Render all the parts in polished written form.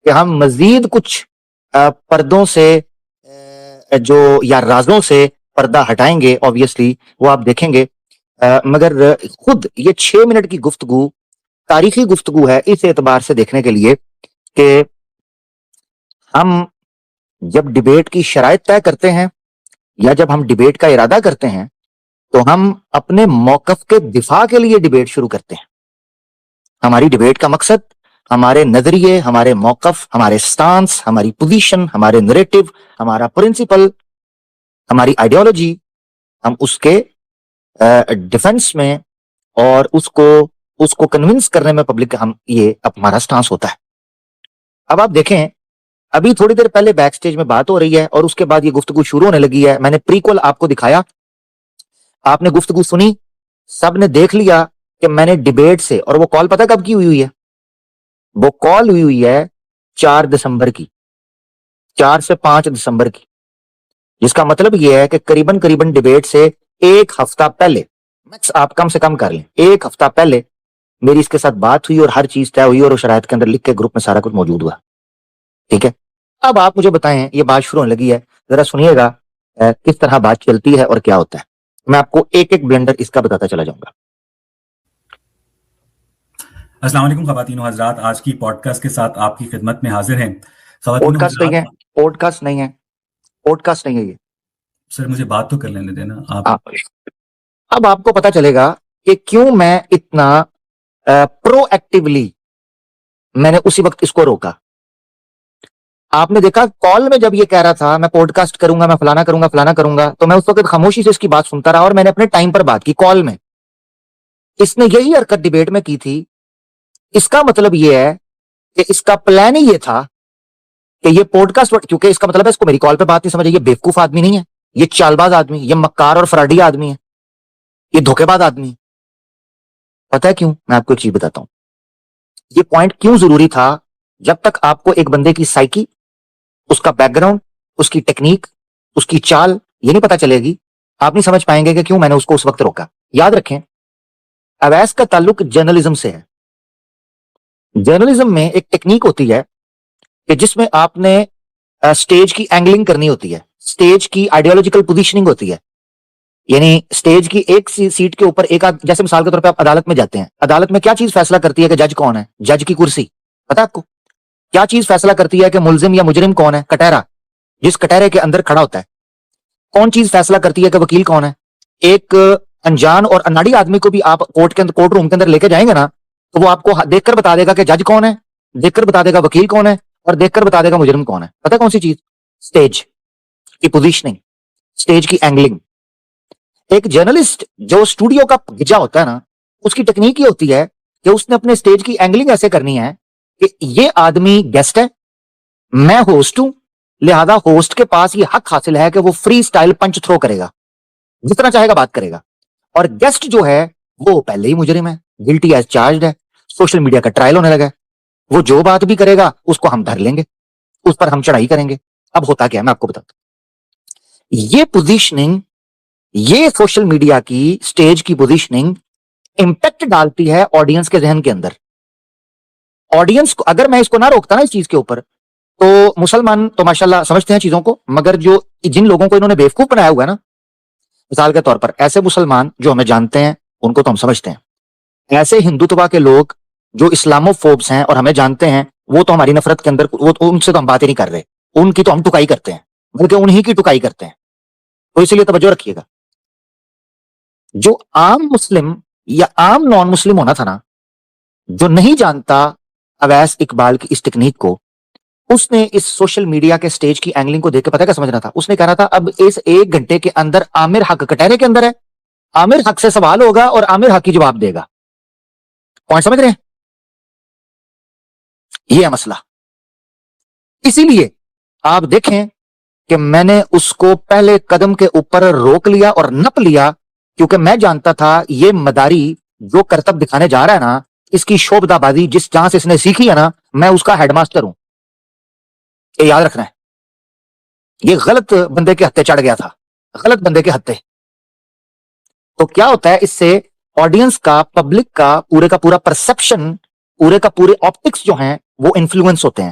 کہ ہم مزید کچھ پردوں سے جو یا رازوں سے پردہ ہٹائیں گے، obviously وہ آپ دیکھیں گے، مگر خود یہ 6 منٹ کی گفتگو تاریخی گفتگو ہے اس اعتبار سے دیکھنے کے لیے کہ ہم جب ڈیبیٹ کی شرائط طے کرتے ہیں یا جب ہم ڈیبیٹ کا ارادہ کرتے ہیں تو ہم اپنے موقف کے دفاع کے لیے ڈیبیٹ شروع کرتے ہیں. ہماری ڈیبیٹ کا مقصد ہمارے نظریے، ہمارے موقف، ہمارے سٹانس، ہماری پوزیشن، ہمارے نریٹو، ہمارا پرنسپل، ہماری آئیڈیالوجی، ہم اس کے ڈیفنس میں اور اس کو کنونس کرنے میں پبلک ہم یہ ہمارا سٹانس ہوتا ہے. اب آپ دیکھیں، ابھی تھوڑی دیر پہلے بیک سٹیج میں بات ہو رہی ہے اور اس کے بعد یہ گفتگو شروع ہونے لگی ہے. میں نے پریکول آپ کو دکھایا، آپ نے گفتگو سنی، سب نے دیکھ لیا کہ میں نے ڈیبیٹ سے، اور وہ کال پتہ کب کی ہوئی ہے؟ وہ کال ہوئی ہے 4 دسمبر کی، 4 سے 5 دسمبر کی، جس کا مطلب یہ ہے کہ قریباً ڈیبیٹ سے 1 ہفتہ پہلے، آپ کم سے کم کر لیں 1 ہفتہ پہلے میری اس کے ساتھ بات ہوئی اور ہر چیز طے ہوئی اور وہ شرائط کے اندر لکھ کے گروپ میں سارا کچھ موجود ہوا. ٹھیک ہے، اب آپ مجھے بتائیں، یہ بات شروع ہونے لگی ہے، ذرا سنیے گا کس طرح بات چلتی ہے اور کیا ہوتا ہے. میں آپ کو ایک بلنڈر اس کا بتاتا چلا جاؤں گا. السلام علیکم خواتین و حضرات، آج کی پوڈ کاسٹ کے ساتھ آپ کی خدمت میں حاضر ہیں. پوڈ کاسٹ نہیں ہے، پوڈ کاسٹ نہیں ہے، پوڈ کاسٹ نہیں ہے یہ. سر مجھے بات تو کر لینے دینا آپ. اب آپ کو پتا چلے گا کہ کیوں میں اتنا پرو ایکٹیولی میں نے اسی وقت اس کو روکا. آپ نے دیکھا کال میں جب یہ کہہ رہا تھا میں پوڈ کاسٹ کروں گا، میں فلانا کروں گا، تو میں اس وقت خاموشی سے اس کی بات سنتا رہا اور میں نے اپنے ٹائم پر بات کی کال میں. اس نے یہی حرکت ڈیبیٹ میں کی تھی. اس کا مطلب یہ ہے کہ اس کا پلان ہی یہ تھا کہ یہ پوڈ کاسٹ، کیونکہ اس کا مطلب ہے اس کو میری کال پہ بات نہیں سمجھے، یہ بیوقوف آدمی نہیں ہے، یہ چال باز آدمی، یہ مکار اور فراڈی آدمی ہے، یہ دھوکے باز آدمی ہے. پتہ ہے کیوں؟ میں آپ کو ایک چیز بتاتا ہوں. یہ پوائنٹ کیوں ضروری تھا؟ جب تک آپ کو ایک بندے کی سائیکی، اس کا بیک گراؤنڈ، اس کی ٹیکنیک، اس کی چال یہ نہیں پتا چلے گی، آپ نہیں سمجھ پائیں گے کہ کیوں میں نے اس کو اس وقت روکا. یاد رکھیں، اویس کا تعلق جرنلزم سے ہے. جرنلزم میں ایک ٹیکنیک ہوتی ہے کہ جس میں آپ نے سٹیج کی اینگلنگ کرنی ہوتی ہے، سٹیج کی آئیڈیالوجیکل پوزیشننگ ہوتی ہے. یعنی سٹیج کی ایک سیٹ کے اوپر ایک جیسے مثال کے طور پہ آپ عدالت میں جاتے ہیں، عدالت میں کیا چیز فیصلہ کرتی ہے کہ جج کون ہے؟ جج کی کرسی. پتا آپ کو کیا چیز فیصلہ کرتی ہے کہ ملزم یا مجرم کون ہے؟ کٹہرا، جس کٹہرے کے اندر کھڑا ہوتا ہے. کون چیز فیصلہ کرتی ہے کہ وکیل کون ہے؟ ایک انجان اور اناڑی آدمی کو بھی آپ کورٹ روم کے اندر لے کے جائیں گے نا، تو وہ آپ کو دیکھ کر بتا دے گا کہ جج کون ہے، دیکھ کر بتا دے گا وکیل کون ہے، اور دیکھ کر بتا دے گا مجرم کون ہے. پتہ کون سی چیز؟ سٹیج کی پوزیشننگ، سٹیج کی اینگلنگ. ایک جرنلسٹ جو سٹوڈیو کا گجا ہوتا ہے نا، اس کی ٹیکنیک یہ ہوتی ہے کہ اس نے اپنے سٹیج کی اینگلنگ ایسے کرنی ہے کہ یہ آدمی گیسٹ ہے، میں ہوسٹ ہوں، لہذا ہوسٹ کے پاس یہ حق حاصل ہے کہ وہ فری سٹائل پنچ تھرو کرے گا، جس طرح چاہے گا بات کرے گا. اور گیسٹ جو ہے وہ پہلے ہی مجرم ہے، گلٹی ایز چارجڈ ہے، سوشل میڈیا کا ٹرائل ہونے لگا ہے، وہ جو بات بھی کرے گا اس کو ہم دھر لیں گے، اس پر ہم چڑھائی کریں گے. اب ہوتا کیا ہے میں آپ کو بتاتا ہوں. یہ پوزیشننگ، یہ سوشل میڈیا کی سٹیج کی پوزیشننگ امپیکٹ ڈالتی ہے آڈینس کے ذہن کے اندر. آڈینس کو اگر میں اس کو نہ روکتا نا اس چیز کے اوپر، تو مسلمان تو ماشاءاللہ سمجھتے ہیں چیزوں کو، مگر جن لوگوں کو انہوں نے بیوقوف بنایا ہوا ہے نا، مثال کے طور پر ایسے مسلمان جو ہمیں جانتے ہیں ان کو تو ہم سمجھتے ہیں، ایسے ہندوتوا کے لوگ جو اسلامو فوبس ہیں اور ہمیں جانتے ہیں، وہ تو ہماری نفرت کے اندر، وہ ان سے تو ہم بات ہی نہیں کر رہے، ان کی تو ہم ٹکائی کرتے ہیں، بلکہ انہی کی ٹکائی کرتے ہیں. تو اسی لیے توجہ رکھیے گا. جو عام مسلم یا عام نان مسلم ہونا تھا نا، جو نہیں جانتا اویس اقبال کی اس ٹیکنیک کو، اس نے اس سوشل میڈیا کے سٹیج کی اینگلنگ کو دیکھ کے پتہ کیا سمجھنا تھا؟ اس نے کہنا تھا اب اس 1 گھنٹے کے اندر عامر حق کٹہرے کے اندر ہے، عامر حق سے سوال ہوگا اور عامر حق ہی جواب دے گا. پوائنٹ سمجھ رہے ہیں؟ یہ ہے مسئلہ. اسی لیے آپ دیکھیں کہ میں نے اس کو پہلے قدم کے اوپر روک لیا اور نپ لیا، کیونکہ میں جانتا تھا یہ مداری جو کرتب دکھانے جا رہا ہے نا، اس کی شوبدہ بازی جہاں سے اس نے سیکھی ہے نا، میں اس کا ہیڈ ماسٹر ہوں. یہ یاد رکھنا ہے. یہ غلط بندے کے ہتھے چڑھ گیا تھا، غلط بندے کے ہتھے. تو کیا ہوتا ہے اس سے؟ آڈینس کا، پبلک کا پورے پورا پرسپشن، پورے آپٹکس جو ہیں وہ انفلوئنس ہوتے ہیں.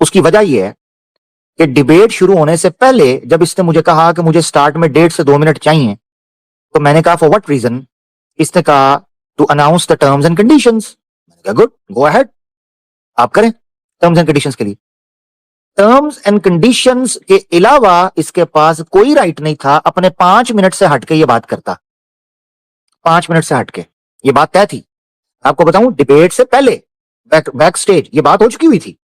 اس کی وجہ یہ ہے کہ ڈیبیٹ شروع ہونے سے پہلے جب اس نے مجھے کہا کہ مجھے سٹارٹ میں 1.5 سے 2 منٹ چاہیے, تو میں نے کہا فار واٹ ریزن. اس نے کہا to announce the terms and conditions. میں نے کہا گڈ, گو اہیڈ, آپ کریں ٹرمز اینڈ کنڈیشنز کے لیے. ٹرمز اینڈ کنڈیشنز کے علاوہ اس کے پاس کوئی رائٹ نہیں تھا اپنے 5 منٹ سے ہٹ کے یہ بات کرتا. 5 منٹ سے ہٹ کے یہ بات طے تھی. آپ کو بتاؤں ڈیبیٹ سے پہلے بیک سٹیج یہ بات ہو چکی ہوئی تھی.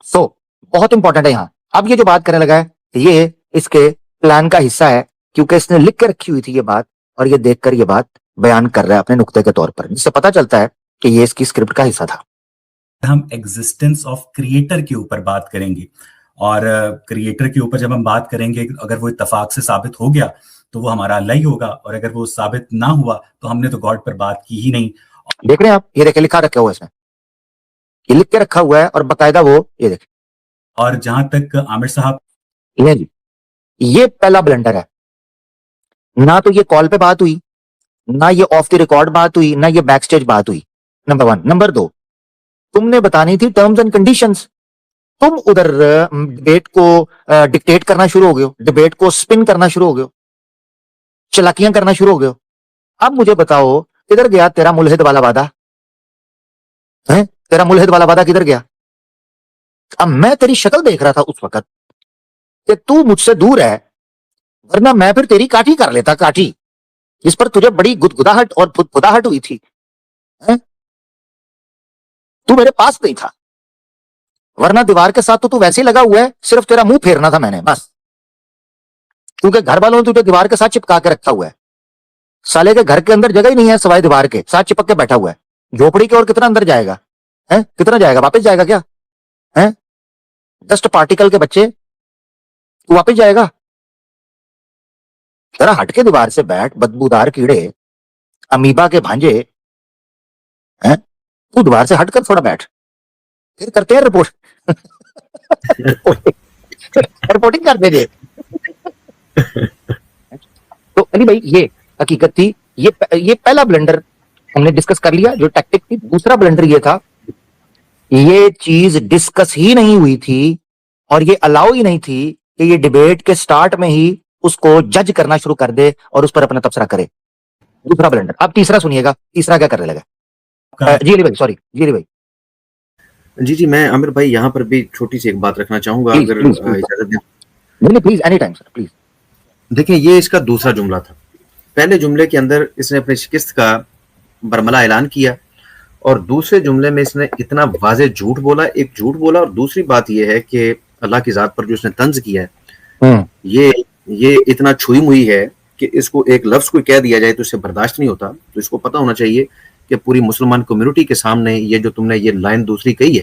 سو بہت امپورٹنٹ ہے یہاں. اب یہ جو بات کرنے لگا ہے یہ اس کے پلان کا حصہ ہے, کیونکہ اس نے لکھ کے رکھی ہوئی تھی یہ بات, اور یہ دیکھ کر یہ بات بیان کر رہا ہے اپنے نقطے کے طور پر, جس سے پتا چلتا ہے کہ یہ اس کی اسکرپٹ کا حصہ تھا. ہم ایگزسٹنس آف کریٹر کے اوپر بات کریں گے, اور کریٹر کے اوپر جب ہم بات کریں گے اگر وہ اتفاق سے ثابت ہو گیا تو وہ ہمارا اللہ ہی ہوگا, اور اگر وہ ثابت نہ ہوا تو ہم نے تو گاڈ پر بات کی ہی نہیں. دیکھ رہے ہیں آپ, یہ دیکھیں لکھا رکھا ہوا ہے اس میں, یہ لکھ کے رکھا ہوا ہے اور باقاعدہ وہ یہ دیکھیں. اور جہاں تک عامر صاحب, یہ جی یہ پہلا بلنڈر ہے. نہ تو یہ کال پہ بات ہوئی, نہ یہ آف دی ریکارڈ بات ہوئی, نہ یہ بیک سٹیج بات ہوئی. نمبر 1. نمبر 2, تم نے بتانی تھی ٹرمز اینڈ کنڈیشنز, تم ادھر ڈیبیٹ کو ڈکٹیٹ کرنا شروع ہو گئے ہو, ڈیبیٹ کو سپن کرنا شروع ہو گئے ہو, چلاکیاں کرنا شروع ہو گئے ہو. اب مجھے بتاؤ کدھر گیا تیرا ملحد والا وعدہ؟ تیرا ملحد والا وعدہ کدھر گیا؟ اب میں تیری شکل دیکھ رہا تھا اس وقت کہ تو مجھ سے دور ہے, ورنہ میں پھر تیری کاٹھی کر لیتا, کاٹھی جس پر تجھے بڑی گدگداہٹ اور پھدپھداہٹ ہوئی تھی. تو میرے پاس نہیں تھا, ورنہ دیوار کے ساتھ تو ویسے ہی لگا ہوا ہے, صرف تیرا منہ پھیرنا تھا میں نے بس, کیونکہ گھر والوں نے تجھے دیوار کے ساتھ چپکا کے رکھا ہوا ہے. سالے کے گھر کے اندر جگہ ہی نہیں ہے سوائے دیوار کے ساتھ چپک کے بیٹھا ہوا ہے. جھوپڑی کے اور کتنا اندر جائے گا, کتنا جائے گا, واپس جائے گا کیا؟ ڈسٹ پارٹیکل کے بچے, تو واپس جائے گا؟ ذرا ہٹ کے دیوار سے بیٹھ, بدبودار کیڑے, امیبا کے بھانجے, تو دیوار سے ہٹ کر تھوڑا بیٹھ, پھر کرتے ہیں رپورٹ, رپورٹنگ کر دیں گے. تو علی بھائی یہ حقیقت تھی, یہ پہلا بلنڈر ہم نے ڈسکس کر لیا جو ٹیکٹک تھی. دوسرا بلنڈر یہ تھا, یہ چیز ڈسکس ہی نہیں ہوئی تھی اور یہ الاؤ ہی نہیں تھی کہ یہ ڈیبیٹ کے سٹارٹ میں ہی اس کو جج کرنا شروع کر دے اور اس پر اپنا تبصرہ کرے. دوسرا بلنڈر. اب تیسرا سنیے گا, تیسرا کیا کرنے لگا. جی علی بھائی, سوری جی علی بھائی. جی میں عامر بھائی یہاں پر بھی چھوٹی سی ایک بات رکھنا چاہوں گا اگر اجازت دیں. Please any time sir, please. دیکھیں یہ اس کا دوسرا جملہ تھا. پہلے جملے کے اندر اس نے اپنی شکست کا برملا اعلان کیا, اور دوسرے جملے میں اس نے اتنا واضح جھوٹ بولا, ایک جھوٹ بولا, اور دوسری بات یہ ہے کہ اللہ کی ذات پر جو اس نے طنز کیا ہے یہ اتنا چھوئی موئی ہے کہ اس کو ایک لفظ کوئی کہہ دیا جائے تو اس سے برداشت نہیں ہوتا. تو اس کو پتا ہونا چاہیے کہ پوری مسلمان کمیونٹی کے سامنے یہ جو تم نے یہ لائن دوسری کہی ہے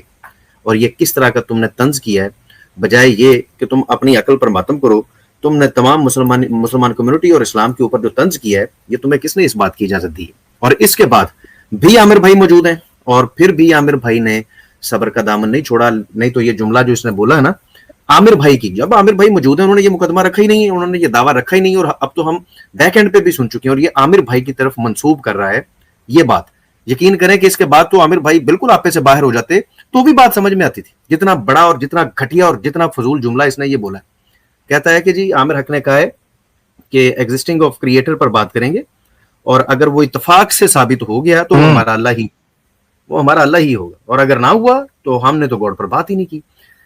اور یہ کس طرح کا تم نے طنز کیا ہے, بجائے یہ کہ تم اپنی عقل پر ماتم کرو, تم نے تمام مسلمان کمیونٹی اور اسلام کے اوپر جو طنز کیا ہے یہ تمہیں کس نے اس بات کی اجازت دی ہے. اور اس کے بعد بھی عامر بھائی موجود ہیں, اور پھر بھی عامر بھائی نے صبر کا دامن نہیں چھوڑا. نہیں تو یہ جملہ جو اس نے بولا ہے نا عامر بھائی کی, جب عامر بھائی موجود ہیں انہوں نے یہ مقدمہ رکھا ہی نہیں ہے, انہوں نے یہ دعویٰ رکھا ہی نہیں, اور اب تو ہم بیک اینڈ پہ بھی سن چکے ہیں, اور یہ عامر بھائی کی طرف منسوب کر رہا ہے یہ بات. یقین کریں کہ اس کے بعد تو عامر بھائی بالکل آپے سے باہر ہو جاتے تو بھی بات سمجھ میں آتی تھی. جتنا بڑا اور جتنا گھٹیا اور جتنا فضول جملہ اس نے یہ بولا ہے. کہتا ہے کہ جی عامر حق نے کہا ہے کہ ایگزسٹنگ آف کریٹر پر بات کریں گے, اور اگر وہ اتفاق سے ثابت ہو گیا تو وہ ہمارا اللہ ہی ہوگا, اور اگر نہ ہوا تو ہم نے تو گاڈ پر بات ہی نہیں کی.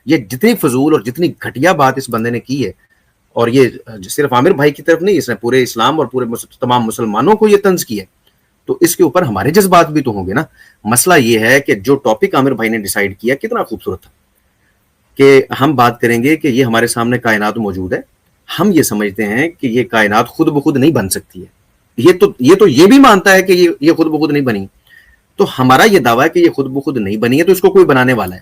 یہ جتنی فضول اور جتنی گھٹیا بات اس بندے نے کی ہے, اور یہ صرف عامر بھائی کی طرف نہیں, اس نے پورے اسلام اور پورے تمام مسلمانوں کو یہ طنز کیا ہے, تو اس کے اوپر ہمارے جذبات بھی تو ہوں گے نا. مسئلہ یہ ہے کہ جو ٹاپک عامر بھائی نے ڈیسائیڈ کیا کتنا خوبصورت تھا کہ ہم بات کریں گے کہ یہ ہمارے سامنے کائنات موجود ہے, ہم یہ سمجھتے ہیں کہ یہ کائنات خود بخود نہیں بن سکتی ہے. یہ بھی مانتا ہے کہ یہ خود بخود نہیں بنی, تو ہمارا یہ دعویٰ ہے کہ یہ خود بخود نہیں بنی ہے تو اس کو کوئی بنانے والا ہے.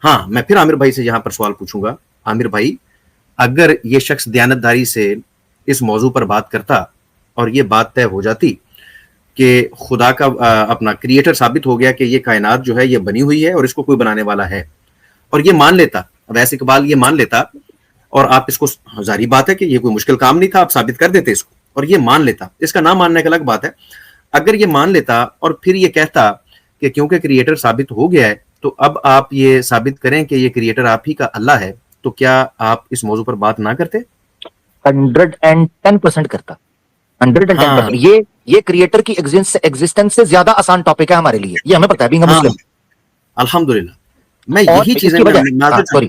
ہاں میں پھر عامر بھائی سے یہاں پر سوال پوچھوں گا, عامر بھائی اگر یہ شخص دیانتداری سے اس موضوع پر بات کرتا اور یہ بات طے ہو جاتی کہ خدا کا اپنا کریٹر ثابت ہو گیا کہ یہ کائنات جو ہے یہ بنی ہوئی ہے اور اس کو کوئی بنانے والا ہے, اور یہ مان لیتا, ویسے اقبال یہ مان لیتا, اور آپ اس کو ظاہری بات ہے کہ یہ کوئی مشکل کام نہیں تھا, آپ ثابت کر دیتے اس کو, اور یہ مان لیتا. اس کا نہ ماننے کا الگ بات ہے. اگر یہ مان لیتا اور پھر یہ کہتا کہ کیونکہ کریٹر ثابت ہو گیا ہے تو اب آپ یہ ثابت کریں کہ یہ کریٹر آپ ہی کا اللہ ہے, تو کیا آپ اس موضوع پر بات نہ کرتے؟ 110% کرتا, 110%. یہ کریٹر کی ایگزسٹنس سے زیادہ آسان ٹاپک ہے ہمارے لیے, یہ ہمیں پتا ہے بینگ اے مسلم. الحمدللہ. میں اور یہی چیزیں سوری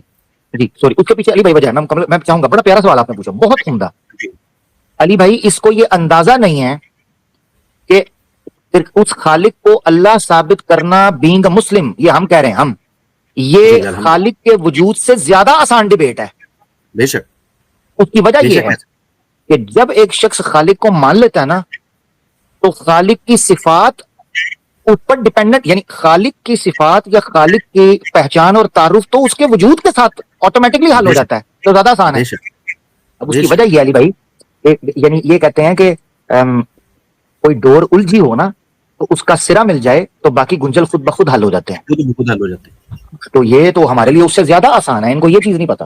اس کے پیچھے علی بھائی وجہ ہے. میں چاہوں گا, بڑا پیارا سوال آپ نے پوچھا, بہت عمدہ. علی بھائی اس کو یہ اندازہ نہیں ہے کہ اس خالق کو اللہ ثابت کرنا بینگ اے مسلم, یہ ہم کہہ رہے ہیں, ہم یہ خالق کے وجود سے زیادہ آسان ڈیبیٹ ہے. بے شک. اس کی وجہ یہ ہے کہ جب ایک شخص خالق کو مان لیتا ہے نا, تو خالق کی صفات اوپر ڈیپینڈنٹ, یعنی خالق کی صفات یا خالق کی پہچان اور تعارف تو اس کے وجود کے ساتھ آٹومیٹکلی حل ہو جاتا ہے, تو زیادہ آسان ہے. اب اس کی وجہ یہ علی بھائی, یعنی یہ کہتے ہیں کہ کوئی ڈور الجھی ہو نا, تو اس کا سرا مل جائے تو باقی گنجل خود بخود حل ہو جاتے ہیں. تو یہ تو ہمارے لیے اس سے زیادہ آسان ہے, ان کو یہ چیز نہیں پتا,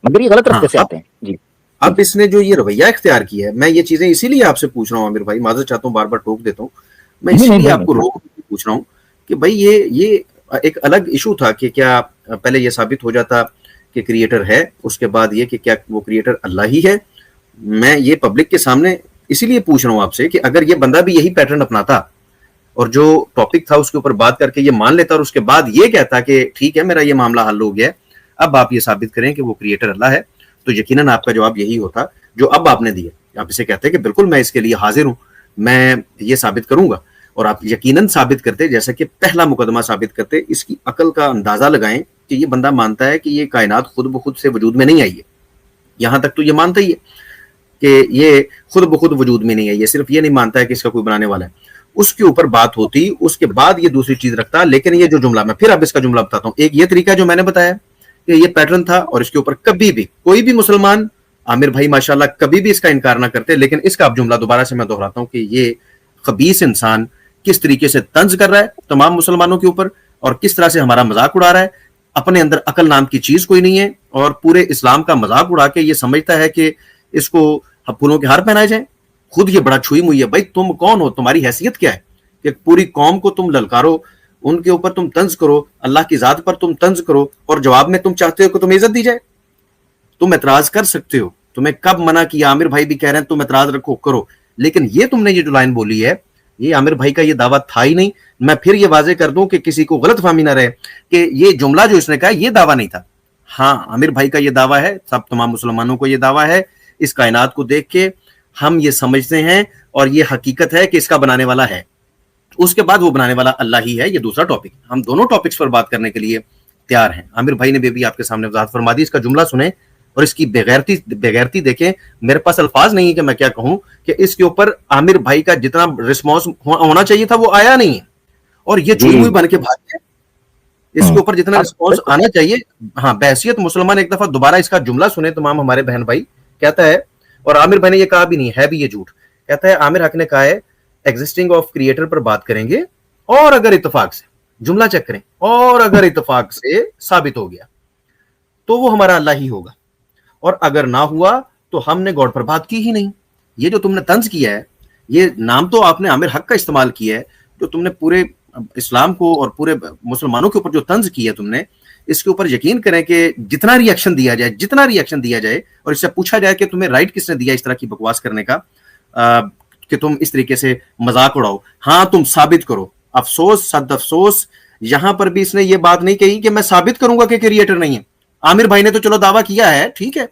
مگر یہ غلط راستے سے آتے ہیں. جی اب اس نے جو یہ رویہ اختیار کیا ہے, میں یہ چیزیں اسی لیے آپ سے پوچھ رہا ہوں عامر بھائی, معذرت چاہتا ہوں بار بار ٹوک دیتا ہوں, میں اسی لیے آپ کو روک پوچھ رہا ہوں کہ بھائی یہ ایک الگ ایشو تھا کہ کیا پہلے یہ ثابت ہو جاتا کہ کریٹر ہے, اس کے بعد یہ کہ کیا وہ کریٹر اللہ ہی ہے. میں یہ پبلک کے سامنے اسی لیے پوچھ رہا ہوں آپ سے کہ اگر یہ بندہ بھی یہی پیٹرن اپناتا اور جو ٹاپک تھا اس کے اوپر بات کر کے یہ مان لیتا اور اس کے بعد یہ کہتا کہ ٹھیک ہے میرا یہ معاملہ حل ہو گیا, اب آپ یہ ثابت کریں کہ وہ کریٹر اللہ ہے, تو یقیناً آپ کا جواب یہی ہوتا جو اب آپ نے دیا. آپ اسے کہتے ہیں کہ بالکل میں اس کے لیے حاضر ہوں, میں یہ ثابت کروں گا, اور آپ یقیناً ثابت کرتے, جیسا کہ پہلا مقدمہ ثابت کرتے, اس کی عقل کا اندازہ لگائیں کہ یہ بندہ مانتا ہے کہ یہ کائنات خود بخود سے وجود میں نہیں آئی ہے. یہاں تک تو یہ مانتا ہی ہے کہ یہ خود بخود وجود میں نہیں ہے, یہ صرف یہ نہیں مانتا ہے کہ اس کا کوئی بنانے والا ہے. اس کے اوپر بات ہوتی, اس کے بعد یہ دوسری چیز رکھتا. لیکن یہ جو جملہ, میں پھر اب اس کا جملہ بتاتا ہوں, ایک یہ طریقہ جو میں نے بتایا کہ یہ پیٹرن تھا, اور اس کے اوپر کبھی بھی کوئی بھی مسلمان, عامر بھائی ماشاءاللہ کبھی بھی اس کا انکار نہ کرتے, لیکن اس کا اب جملہ دوبارہ سے میں دہراتا ہوں کہ یہ خبیث انسان کس طریقے سے طنز کر رہا ہے تمام مسلمانوں کے اوپر, اور کس طرح سے ہمارا مذاق اڑا رہا ہے. اپنے اندر عقل نام کی چیز کوئی نہیں ہے, اور پورے اسلام کا مذاق اڑا کے یہ سمجھتا ہے کہ اس کو پھولوں کے ہار پہنائے جائیں. خود یہ بڑا چھوئی موئی ہے. بھائی تم کون ہو, تمہاری حیثیت کیا ہے کہ پوری قوم کو تم للکارو, ان کے اوپر تم طنز کرو, اللہ کی ذات پر تم طنز کرو, اور جواب میں تم چاہتے ہو کہ تمہیں عزت دی جائے. تم اعتراض کر سکتے ہو, تمہیں کب منع کیا؟ عامر بھائی بھی کہہ رہے ہیں تم اعتراض رکھو, کرو, لیکن یہ تم نے یہ جو لائن بولی ہے یہ عامر بھائی کا یہ دعویٰ تھا ہی نہیں. میں پھر یہ واضح کر دوں کہ کسی کو غلط فہمی نہ رہے کہ یہ جملہ جو اس نے کہا یہ دعویٰ نہیں تھا. ہاں عامر بھائی کا یہ دعویٰ ہے, سب تمام مسلمانوں کو یہ دعویٰ ہے. اس کائنات کو دیکھ کے ہم یہ سمجھتے ہیں, اور یہ حقیقت ہے کہ اس کا بنانے والا ہے. اس کے بعد وہ بنانے والا اللہ ہی ہے. یہ دوسرا ٹاپک, ہم دونوں ٹاپکس پر بات کرنے کے لیے تیار ہیں. عامر بھائی نے بھی آپ کے سامنے وضاحت فرما دی. اس کا جملہ سنیں اور اس کی بےغیرتی دیکھیں. میرے پاس الفاظ نہیں ہے کہ میں کیا کہوں, کہ اس کے اوپر عامر بھائی کا جتنا رسپانس ہونا چاہیے تھا وہ آیا نہیں ہے, اور یہ چوئی موئی بن کے بھاگ گئے. اس کے اوپر جتنا رسپانس آنا چاہیے, ہاں بحیثیت مسلمان ایک دفعہ دوبارہ اس کا جملہ سنیں تمام ہمارے بہن بھائی. کہتا ہے, اور عامر بھائی نے یہ کہا بھی نہیں ہے, بھی یہ جھوٹ. کہتا ہے عامر حق نے کہا ہے ایگزسٹنگ آف کریٹر پر بات کریں گے, اور اگر اتفاق سے, جملہ چیک کریں, اور اگر اتفاق سے ثابت ہو گیا تو وہ ہمارا اللہ ہی ہوگا, اور اگر نہ ہوا تو ہم نے گاڈ پر بات کی ہی نہیں. یہ جو تم نے طنز کیا ہے, یہ نام تو آپ نے عامر حق کا استعمال کیا ہے, جو تم نے پورے اسلام کو اور پورے مسلمانوں کے اوپر جو طنز کیا تم نے, اس کے اوپر یقین کریں کہ جتنا ریئیکشن دیا جائے اور اس سے پوچھا جائے کہ تمہیں رائٹ کس نے دیا اس طرح کی بکواس کرنے کا, کہ تم اس طریقے سے مذاق اڑاؤ, ہاں تم ثابت کرو. افسوس, صد افسوس, یہاں پر بھی اس نے یہ بات نہیں کہی کہ میں ثابت کروں گا کہ کریٹر نہیں ہے. عامر بھائی نے تو چلو دعویٰ کیا ہے, ٹھیک ہے,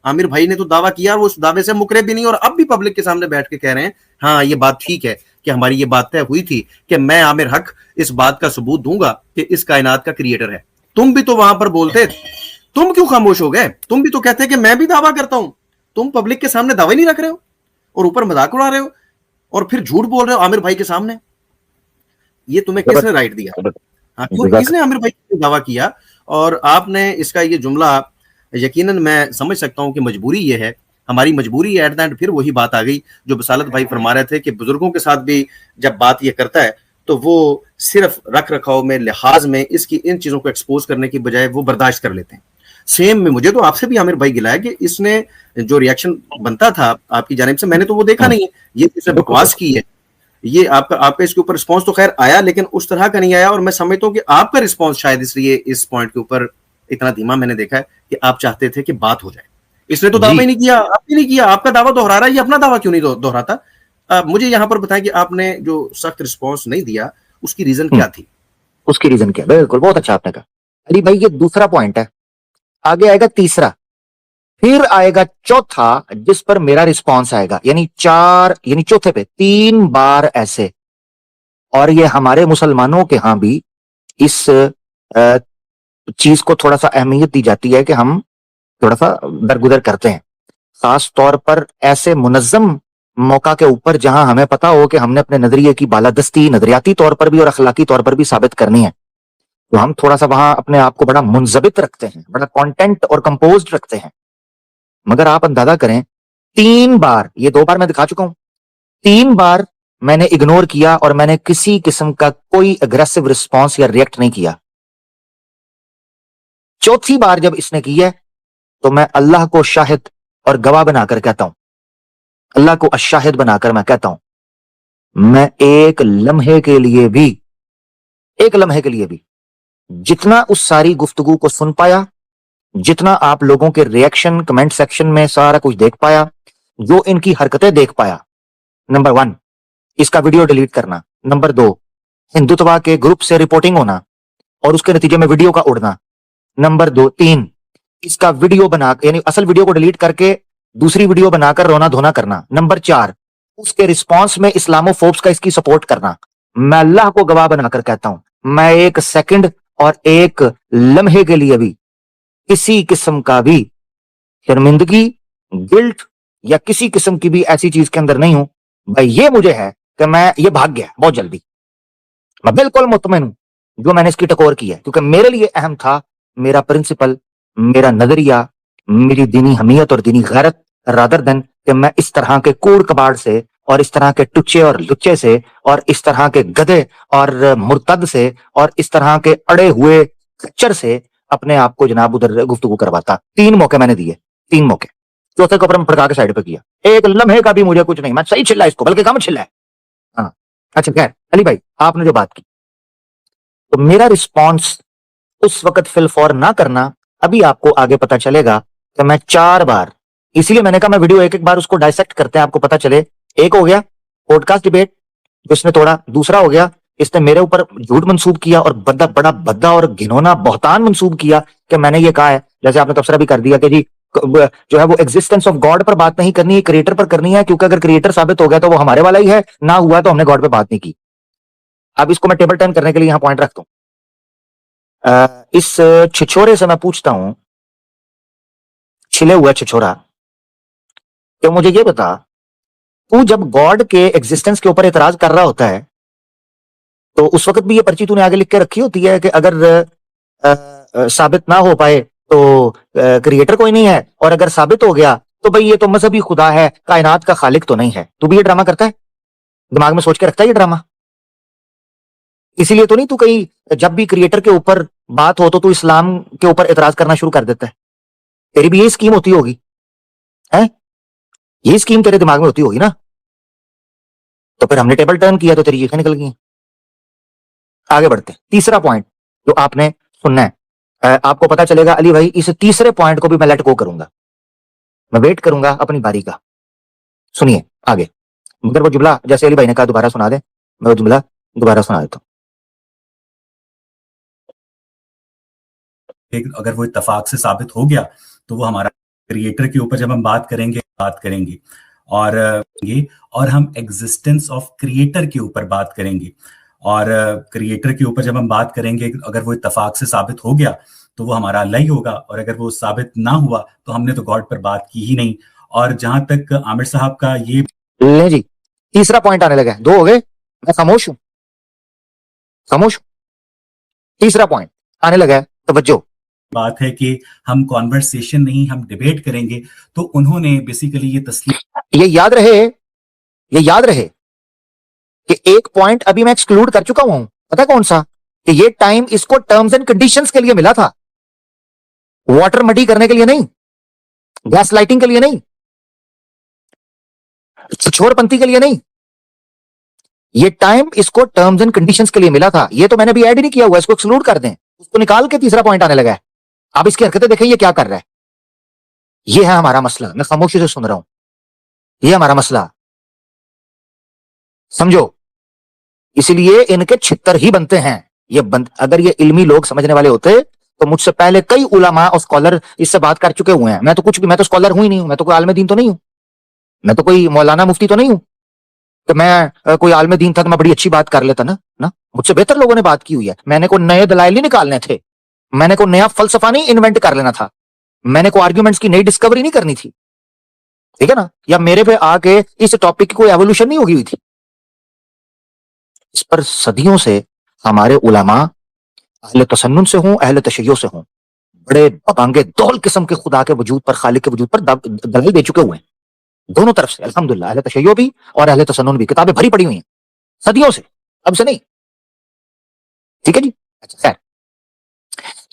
عامر بھائی نے تو دعویٰ کیا, وہ اس دعوے سے مکرے بھی نہیں, اور اب بھی پبلک کے سامنے بیٹھ کے کہہ رہے ہیں ہاں یہ بات ٹھیک ہے کہ ہماری یہ بات طے ہوئی تھی کہ میں عامر حق اس بات کا ثبوت دوں گا کہ اس کائنات کا کریٹر ہے. تم بھی تو وہاں پر بولتے, تم کیوں خاموش ہو گئے؟ تم بھی تو کہتے کہ میں بھی دعویٰ کرتا ہوں. تم پبلک کے سامنے دعویٰ نہیں رکھ رہے ہو, اور اوپر مذاق اڑا رہے ہو, اور پھر جھوٹ بول رہے ہو عامر بھائی کے سامنے. یہ تمہیں کس نے رائٹ دیا؟ اس نے عامر بھائی نے دعویٰ کیا, اور آپ نے اس کا یہ جملہ, یقیناً میں سمجھ سکتا ہوں کہ مجبوری یہ ہے, ہماری مجبوری ہے. ایٹ دا اینڈ پھر وہی بات آ گئی جو بسالت بھائی فرما رہے تھے کہ بزرگوں کے ساتھ بھی جب بات یہ کرتا ہے تو وہ صرف رکھ رکھاؤ میں, لحاظ میں, اس کی ان چیزوں کو ایکسپوز کرنے کی بجائے وہ برداشت کر لیتے ہیں. سیم میں مجھے تو آپ سے بھی عامر بھائی گلا ہے کہ اس نے جو ریئیکشن بنتا تھا آپ کی جانب سے, میں نے تو وہ دیکھا نہیں ہے. یہ اس نے بکواس کی ہے, یہ آپ کا اس کے اوپر رسپانس تو خیر آیا لیکن اس طرح کا نہیں آیا, اور میں سمجھتا ہوں کہ آپ کا رسپانس شاید اس لیے اس پوائنٹ کے اوپر اتنا دھیما میں نے دیکھا ہے کہ آپ چاہتے تھے کہ بات ہو جائے. اس نے تو دعویٰ ہی نہیں کیا, آپ نے نہیں کیا, آپ کا دعویٰ دہرا رہا ہے, یہ اپنا دعویٰ کیوں نہیں دہراتا؟ مجھے یہاں پر بتائیں کہ آپ نے جو سخت رسپانس نہیں دیا اس کی ریزن کیا تھی؟ اس کی ریزن کیا؟ بالکل بہت اچھا آپ نے کہا علی بھائی, یہ دوسرا پوائنٹ ہے. آگے آئے گا تیسرا, پھر آئے گا چوتھا جس پر میرا رسپانس آئے گا, یعنی چوتھے پہ 3 بار ایسے. اور یہ ہمارے مسلمانوں کے ہاں بھی اس چیز کو تھوڑا سا اہمیت دی جاتی ہے کہ ہم تھوڑا سا درگزر کرتے ہیں, خاص طور پر ایسے منظم موقع کے اوپر جہاں ہمیں پتا ہو کہ ہم نے اپنے نظریے کی بالادستی نظریاتی طور پر بھی اور اخلاقی طور پر بھی ثابت کرنی ہے, تو ہم تھوڑا سا وہاں اپنے آپ کو بڑا منضبط رکھتے ہیں, بڑا کانٹینٹ اور کمپوزڈ رکھتے ہیں. مگر آپ اندازہ کریں 3 بار, یہ 2 بار میں دکھا چکا ہوں, 3 بار میں نے اگنور کیا اور میں نے کسی قسم کا کوئی اگریسو رسپانس یا ریئیکٹ نہیں کیا. چوتھی بار جب اس نے کی ہے تو میں اللہ کو شاہد اور گواہ بنا کر کہتا ہوں, اللہ کو الشاہد بنا کر میں کہتا ہوں, میں ایک لمحے کے لیے بھی جتنا اس ساری گفتگو کو سن پایا, جتنا آپ لوگوں کے ریئیکشن کمنٹ سیکشن میں سارا کچھ دیکھ پایا, جو ان کی حرکتیں دیکھ پایا, نمبر 1 اس کا ویڈیو ڈیلیٹ کرنا, نمبر 2 ہندوتوا کے گروپ سے رپورٹنگ ہونا اور اس کے نتیجے میں ویڈیو کا اڑنا, نمبر 3 اس کا ویڈیو بنا یعنی اصل ویڈیو کو ڈیلیٹ کر کے دوسری ویڈیو بنا کر رونا دھونا کرنا, نمبر 4 اس کے رسپانس میں اسلامو فوبس کا اس کی سپورٹ کرنا. میں اللہ کو گواہ بنا کر کہتا ہوں, میں ایک سیکنڈ اور ایک لمحے کے لیے بھی کسی قسم کا بھی شرمندگی, گلٹ یا کسی قسم کی بھی ایسی چیز کے اندر نہیں ہوں. بھائی یہ مجھے ہے کہ میں یہ بھاگ گیا بہت جلدی, میں بالکل مطمئن ہوں جو میں نے اس کی ٹکور کی ہے, کیونکہ میرے لیے اہم تھا میرا پرنسپل, میرا نظریہ, میری دینی حمیت اور دینی غیرت, رادر دن کہ میں اس طرح کے کوڑ کباڑ سے اور اس طرح کے ٹچے اور لچے سے اور اس طرح کے گدے اور مرتد سے اور اس طرح کے اڑے ہوئے کچر سے اپنے آپ کو جناب ادھر گفتگو کرواتا. 3 موقع میں نے دیے, 3 موقع, چوتھے کو پر پھڑکا کے سائڈ پہ کیا, ایک لمحے کا بھی مجھے کچھ نہیں, میں صحیح چلا اس کو بلکہ کم چلا ہے. ہاں اچھا خیر علی بھائی, آپ نے جو بات کی تو میرا رسپانس اس وقت فل فور نہ کرنا, ابھی آپ کو آگے پتا چلے گا کہ میں 4 بار, اسی لیے میں نے کہا میں ویڈیو ایک بار اس کو ڈائسیکٹ کرتے ہیں آپ کو پتا چلے. ایک ہو گیا پوڈ کاسٹ ڈیبیٹ جو اس نے توڑا, دوسرا ہو گیا اس نے میرے اوپر جھوٹ منسوب کیا اور بڑا بدا اور گھنونا بہتان منسوب کیا کہ میں نے یہ کہا ہے, جیسے آپ نے تبصرہ بھی کر دیا کہ جی جو ہے وہ ایگزسٹنس آف گاڈ پر بات نہیں کرنی ہے, کریٹر پر کرنی ہے, کیونکہ اگر کریٹر ثابت ہو گیا تو وہ ہمارے والا ہی ہے, نہ ہوا تو ہم نے گاڈ پہ بات نہیں کی. اب اس کو میں ٹیبل ٹرن کرنے کے لیے یہاں پوائنٹ رکھتا ہوں. اس چھچورے سے میں پوچھتا ہوں, چھلے ہوا چھچورا, کہ مجھے یہ بتا, تو جب گاڈ کے ایگزسٹنس کے اوپر اعتراض کر رہا ہوتا ہے تو اس وقت بھی یہ پرچی تو نے آگے لکھ کے رکھی ہوتی ہے کہ اگر ثابت نہ ہو پائے تو کریٹر کوئی نہیں ہے, اور اگر ثابت ہو گیا تو بھئی یہ تو مذہبی خدا ہے, کائنات کا خالق تو نہیں ہے. تو بھی یہ ڈرامہ کرتا ہے, دماغ میں سوچ کے رکھتا ہے یہ ڈرامہ. اسی لیے تو نہیں تو کہیں جب بھی کریٹر کے اوپر بات ہو تو اسلام کے اوپر اعتراض کرنا شروع کر دیتا ہے. تیری بھی یہ اسکیم ہوتی ہوگی, یہ اسکیم تیرے دماغ میں ہوتی ہوگی نا. تو پھر ہم نے ٹیبل ٹرن کیا تو تیری چیخیں نکل گئی. آگے بڑھتے ہیں, تیسرا پوائنٹ جو آپ نے سننا ہے, آپ کو پتا چلے گا علی بھائی اس تیسرے پوائنٹ کو بھی میں لیٹ گو کروں گا, میں ویٹ کروں گا اپنی باری کا. سنیے آگے, مگر وہ جملہ جیسے علی بھائی نے کہا دوبارہ سنا دیں, میں وہ جملہ دوبارہ سنا دیتا ہوں. اگر وہ اتفاق سے ثابت ہو گیا تو وہ ہمارا کریٹر کے اوپر جب ہم بات کریں گے اور ہم ایگزسٹنس آف کریٹر کے اوپر بات کریں گے, اور کریٹر کے اوپر جب ہم بات کریں گے اگر وہ اتفاق سے ثابت ہو گیا تو وہ ہمارا اللہ ہی ہوگا, اور اگر وہ ثابت نہ ہوا تو ہم نے تو گاڈ پر بات کی ہی نہیں. اور جہاں تک عامر صاحب کا یہ لیں جی تیسرا پوائنٹ آنے لگا ہے, 2 ہو گئے, میں خاموش ہوں. تیسرا پوائنٹ آنے لگا ہے, توجہ. بات ہے کہ ہم کانورسیشن نہیں ہم ڈیبیٹ کریں گے, تو انہوں نے بیسیکلی یہ تسلیم, یہ یاد رہے کہ ایک پوائنٹ ابھی میں ایکسکلوڈ کر چکا ہوں, پتا کون سا, کہ یہ ٹائم اس کو ٹرمز اینڈ کنڈیشنز کے لیے ملا تھا, واٹر مڈی کرنے کے لیے نہیں, گیس لائٹنگ کے لیے نہیں, چھوڑ پنتی کے لیے نہیں. یہ ٹائم اس کو ٹرمز اینڈ کنڈیشنز کے لیے ملا تھا. یہ تو میں نے بھی ایڈ ہی نہیں کیا ہوا, اس کو ایکسکلوڈ کر دیں, اس کو نکال کے تیسرا پوائنٹ آنے لگا ہے. آپ اس کی حرکتیں دیکھیں یہ کیا کر رہا ہے. یہ ہے ہمارا مسئلہ. میں خاموشی سے سن رہا ہوں. یہ ہمارا مسئلہ سمجھو. اسی لیے ان کے چھتر ہی بنتے ہیں. اگر یہ علمی لوگ سمجھنے والے ہوتے تو مجھ سے پہلے کئی علماء اور اسکالر اس سے بات کر چکے ہوئے ہیں. میں تو کچھ بھی, میں تو اسکالر ہوں ہی نہیں ہوں, میں تو کوئی عالم دین تو نہیں ہوں, میں تو کوئی مولانا مفتی تو نہیں ہوں کہ میں کوئی عالم دین تھا تو میں بڑی اچھی بات کر لیتا نا. مجھ سے بہتر لوگوں نے بات کی ہوئی ہے. میں نے کوئی نئے دلائل نہیں نکالنے تھے, میں نے کوئی نیا فلسفہ نہیں انوینٹ کر لینا تھا, میں نے کوئی آرگیومنٹس کی نئی ڈسکوری نہیں کرنی تھی, ٹھیک ہے نا. یا میرے پہ آ کے اس ٹاپک کی کوئی ایوولوشن نہیں ہوئی تھی. اس پر صدیوں سے ہمارے علماء اہل تسنن سے ہوں اہل تشیع سے ہوں بڑے ببانگے دول قسم کے خدا کے وجود پر, خالق کے وجود پر دلائل دے چکے ہوئے ہیں دونوں طرف سے الحمدللہ. اہل تشیع بھی اور اہل تسنن بھی کتابیں بھری پڑی ہوئی ہیں صدیوں سے, اب سے نہیں. ٹھیک ہے جی. اچھا خیر,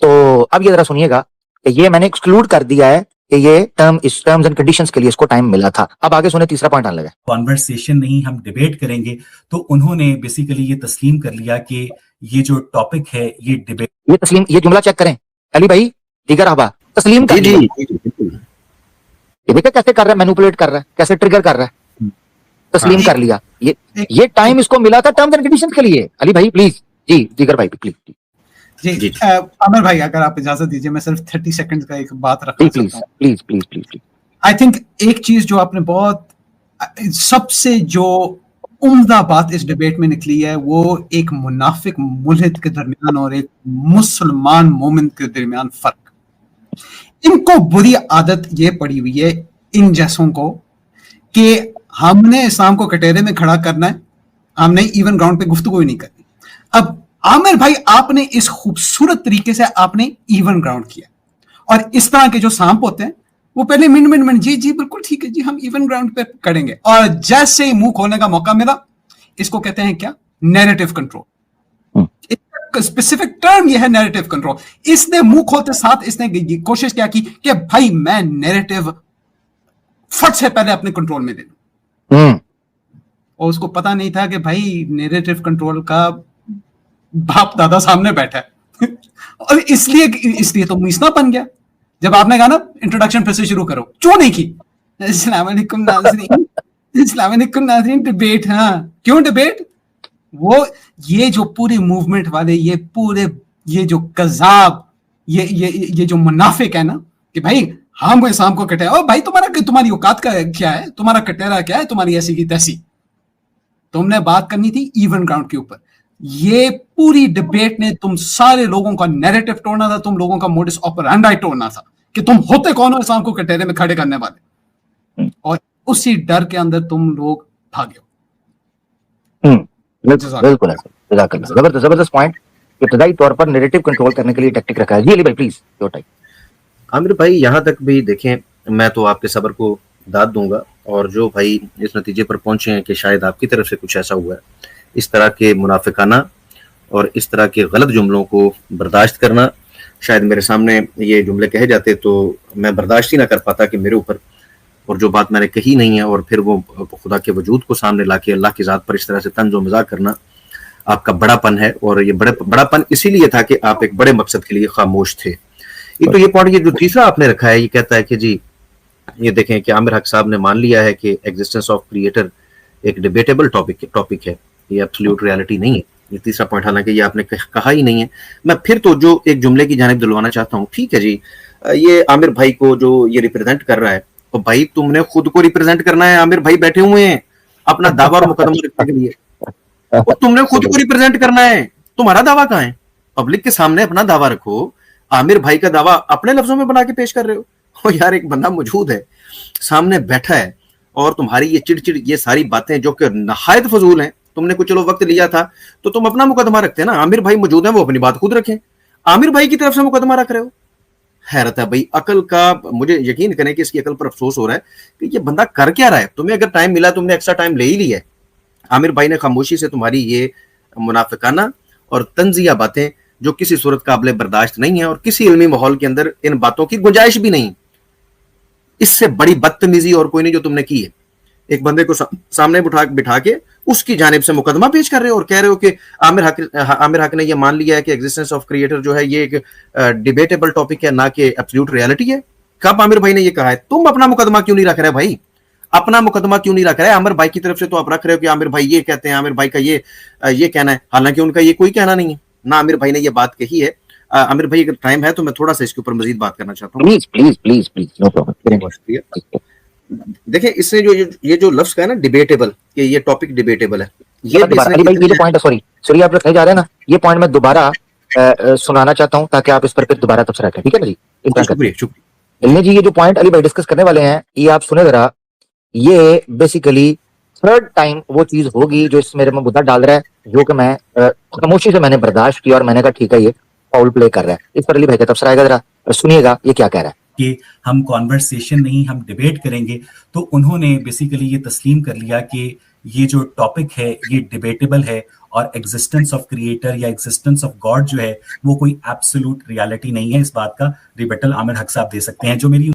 تو اب یہ ذرا سنیے گا کہ یہ میں نے ایکسکلوڈ کر دیا ہے کہ یہ ٹرمز اینڈ کنڈیشنز کے لیے اس کو ٹائم ملا تھا. اب آگے سنیں تیسرا پوائنٹ آنے لگا. کانورسیشن نہیں, ہم ڈیبیٹ کریں گے. تو انہوں نے بیسیکلی یہ تسلیم کر لیا کہ یہ جو ٹاپک ہے یہ ڈیبیٹ, یہ تسلیم, یہ جملہ چیک کریں علی بھائی, دیگر احباب تسلیم کر لیا. یہ دیکھیں کیسے کر رہا ہے, مینوپولیٹ کر رہا ہے, کیسے ٹریگر کر رہا ہے. تسلیم کر لیا. یہ ٹائم اس کو ملا تھا ٹرمز اینڈ کنڈیشنز کے لیے. علی بھائی پلیز, جی دیگر بھائی پلیز. جی عامر بھائی اگر آپ اجازت دیجیے میں صرف 30 سیکنڈ کا ایک بات رکھنا چاہتا ہوں. Please please please please. I think ایک چیز جو آپ نے بہت سب سے جو عمدہ بات اس ڈیبیٹ میں نکلی ہے وہ ایک منافق ملحد کے درمیان اور ایک مسلمان مومن کے درمیان فرق. ان کو بری عادت یہ پڑی ہوئی ہے ان جیسوں کو کہ ہم نے اسلام کو کٹہرے میں کھڑا کرنا ہے, ہم نے ایون گراؤنڈ پہ گفتگو ہی نہیں کرنی. اب عامر بھائی آپ نے اس خوبصورت طریقے سے آپ نے ایون گراؤنڈ کیا, اور اس طرح کے جو سانپ ہوتے ہیں وہ پہلے منٹ جی بالکل ٹھیک ہے جی ہم ایون گراؤنڈ پہ کریں گے, اور جیسے ہی منہ کھولنے کا موقع ملا اس کو کہتے ہیں کیا, نیریٹو کنٹرول. اسپیسیفک ٹرم یہ ہے نیریٹو کنٹرول. اس نے منہ کھولتے ساتھ اس نے کوشش کیا کی کہ بھائی میں نیریٹو فٹ سے پہلے اپنے کنٹرول میں لے لوں, اور اس کو پتا نہیں تھا کہ بھائی نیریٹو کنٹرول کا باپ دادا سامنے بیٹھا ہے اور اس لیے تو میسنا بن گیا. جب آپ نے کہا نا انٹروڈکشن پھر سے شروع کرو, کیوں نہیں کی. السلام علیکم ناظرین, السلام علیکم ناظرین. ڈیبیٹ, ہاں کیوں ڈیبیٹ, وہ یہ جو پوری موومنٹ والے یہ جو کذاب یہ جو منافق ہے نا کہ بھائی ہم اسلام کو کٹے, او بھائی تمہاری اوقات کا کیا ہے, تمہارا کٹیرا کیا ہے, تمہاری ایسی کی تیسی. تم نے بات کرنی تھی ایون گراؤنڈ کے اوپر. یہ پوری ڈیبیٹ نے تم سارے لوگوں کا نیریٹو توڑنا تھا, تم لوگوں کا موڈس آپرینڈی توڑنا تھا کہ تم ہوتے کون ہو اسلام کو کٹہرے میں کھڑے کرنے والے, اور اسی ڈر کے اندر تم لوگ بھاگے ہو. بالکل زبردست پوائنٹ. ابتدائی طور پر نیریٹو کنٹرول کرنے کے لیے ٹیکٹک رکھا ہے. جی علی بھائی پلیز یور ٹائم. عامر بھائی یہاں تک بھی دیکھیں, میں تو آپ کے صبر کو داد دوں گا, اور جو بھائی اس نتیجے پر پہنچے ہیں کہ شاید آپ کی طرف سے کچھ ایسا ہوا ہے, اس طرح کے منافقانہ اور اس طرح کے غلط جملوں کو برداشت کرنا, شاید میرے سامنے یہ جملے کہے جاتے تو میں برداشت ہی نہ کر پاتا کہ میرے اوپر, اور جو بات میں نے کہی نہیں ہے, اور پھر وہ خدا کے وجود کو سامنے لا کے اللہ کی ذات پر اس طرح سے طنز و مزاح کرنا آپ کا بڑا پن ہے. اور یہ بڑا پن اسی لیے تھا کہ آپ ایک بڑے مقصد کے لیے خاموش تھے. ایک تو یہ پوائنٹ, یہ جو تیسرا آپ نے رکھا ہے, یہ کہتا ہے کہ جی یہ دیکھیں کہ عامر حق صاحب نے مان لیا ہے کہ ایگزسٹنس آف کریٹر ایک ڈیبیٹیبل ٹاپک ہے, یہ ایبسلیوٹ ریالٹی نہیں ہے. یہ تیسرا پوائنٹ, حالانکہ یہ آپ نے کہا ہی نہیں ہے. میں پھر تو جو ایک جملے کی جانب دلوانا چاہتا ہوں, ٹھیک ہے جی یہ عامر بھائی کو جو یہ ریپرزینٹ کر رہا ہے, تو بھائی تم نے خود کو ریپرزینٹ کرنا ہے. عامر بھائی بیٹھے ہوئے ہیں اپنا دعویٰ اور مقدمہ رکھنے کے لیے, اور تم نے خود کو ریپرزینٹ کرنا ہے. تمہارا دعویٰ کہاں ہے؟ پبلک کے سامنے اپنا دعویٰ رکھو. عامر بھائی کا دعویٰ اپنے لفظوں میں بنا کے پیش کر رہے ہو. یار ایک بندہ موجود ہے سامنے بیٹھا ہے, اور تمہاری یہ چڑ یہ ساری باتیں جو کہ نہایت فضول ہیں, تم نے کچھ چلو وقت لیا تھا تو تم اپنا مقدمہ رکھتے ہیں نا. عامر بھائی موجود ہیں, وہ اپنی بات خود رکھیں. عامر بھائی کی طرف سے مقدمہ رکھ رہے ہو. حیرت ہے بھائی, عقل کا مجھے یقین کریں کہ اس کی عقل پر افسوس ہو رہا ہے کہ یہ بندہ کر کیا رہا ہے. تمہیں اگر ٹائم ملا, تم نے ایکسٹرا ٹائم لے ہی لیا ہے. عامر بھائی نے خاموشی سے تمہاری یہ منافقانہ اور طنزیہ باتیں جو کسی صورت قابل برداشت نہیں ہے, اور کسی علمی ماحول کے اندر ان باتوں کی گنجائش بھی نہیں, اس سے بڑی بدتمیزی اور کوئی نہیں جو تم نے کی ہے. ایک بندے کو سامنے بٹھا کے اس کی جانب سے مقدمہ پیش کر رہے ہو اور کہہ رہے ہو کہ عامر حق نے یہ مان لیا ہے کہ ایگزسٹنس آف کریٹر جو ہے یہ ایک ڈیبیٹیبل ٹاپک ہے، نہ کہ ایبسلیوٹ ریالٹی ہے. کب عامر بھائی نے یہ کہا ہے؟ تم اپنا مقدمہ کیوں نہیں رکھ رہے بھائی؟ اپنا مقدمہ کیوں نہیں رکھ رہے؟ عامر بھائی کی طرف سے تو آپ رکھ رہے ہو کہ عامر بھائی یہ کہتے ہیں، عامر بھائی کا یہ کہنا ہے، حالانکہ ان کا یہ کوئی کہنا نہیں ہے، نہ عامر بھائی نے یہ بات کہی ہے. عامر بھائی اگر ٹائم ہے تو میں تھوڑا سا اس کے اوپر مزید بات کرنا چاہتا ہوں. Please no problem. بہت شکریہ. دیکھیں اس نے یہ جو لفظ کہا نا ڈیبیٹیبل، کہ یہ ٹاپک ڈیبیٹیبل ہے، یہ جو پوائنٹ ہے سوری آپ لوگ جا رہے ہیں نا، یہ پوائنٹ میں دوبارہ سنانا چاہتا ہوں تاکہ آپ اس پر پھر دوبارہ تبصرہ کریں. ٹھیک ہے نا جی؟ شکریہ جی. یہ جو پوائنٹ علی بھائی ڈسکس کرنے والے ہیں یہ آپ سنیں ذرا. یہ بیسیکلی تھرڈ ٹائم وہ چیز ہوگی جو اس میرے میں مدعا ڈال رہا ہے، جو کہ میں خاموشی سے میں نے برداشت کیا اور میں نے کہا ٹھیک ہے یہ فاؤل پلے کر رہا ہے. اس پر علی بھائی کا تبصرہ آئے گا، ذرا سنیے گا یہ کیا کہہ رہا ہے. کہ ہم کانورسیشن نہیں، ہم ڈیبیٹ کریں گے. تو انہوں نے بیسیکلی یہ تسلیم کر لیا کہ یہ جو ٹاپک ہے یہ ڈیبیٹیبل ہے، اور ایگزسٹنس آف کریٹر یا ایگزسٹنس آف گاڈ جو ہے وہ کوئی ایبسولوٹ ریالٹی نہیں ہے. اس بات کا ریبٹل عامر حق صاحب دے سکتے ہیں جو میری.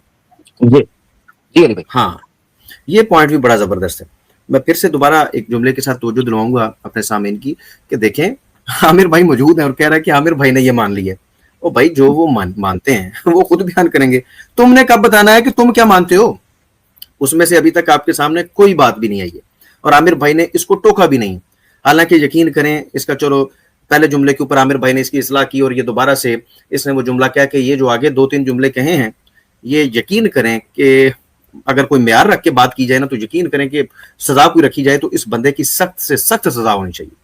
جی علی بھائی. ہاں یہ پوائنٹ بھی بڑا زبردست ہے. میں پھر سے دوبارہ ایک جملے کے ساتھ توجہ دلواؤں گا اپنے سامعین کی کہ دیکھیں عامر بھائی موجود ہیں اور کہہ رہا ہے کہ عامر بھائی نے یہ مان لی ہے. او بھائی جو وہ مانتے ہیں وہ خود بیان کریں گے. تم نے کب بتانا ہے کہ تم کیا مانتے ہو؟ اس میں سے ابھی تک آپ کے سامنے کوئی بات بھی نہیں آئی ہے اور عامر بھائی نے اس کو ٹوکا بھی نہیں. حالانکہ یقین کریں اس کا، چلو پہلے جملے کے اوپر عامر بھائی نے اس کی اصلاح کی اور یہ دوبارہ سے اس نے وہ جملہ کیا کہ یہ جو آگے 2-3 جملے کہے ہیں یہ یقین کریں کہ اگر کوئی معیار رکھ کے بات کی جائے نا تو یقین کریں کہ سزا کوئی رکھی جائے تو اس بندے کی سخت سے سخت سزا ہونی چاہیے.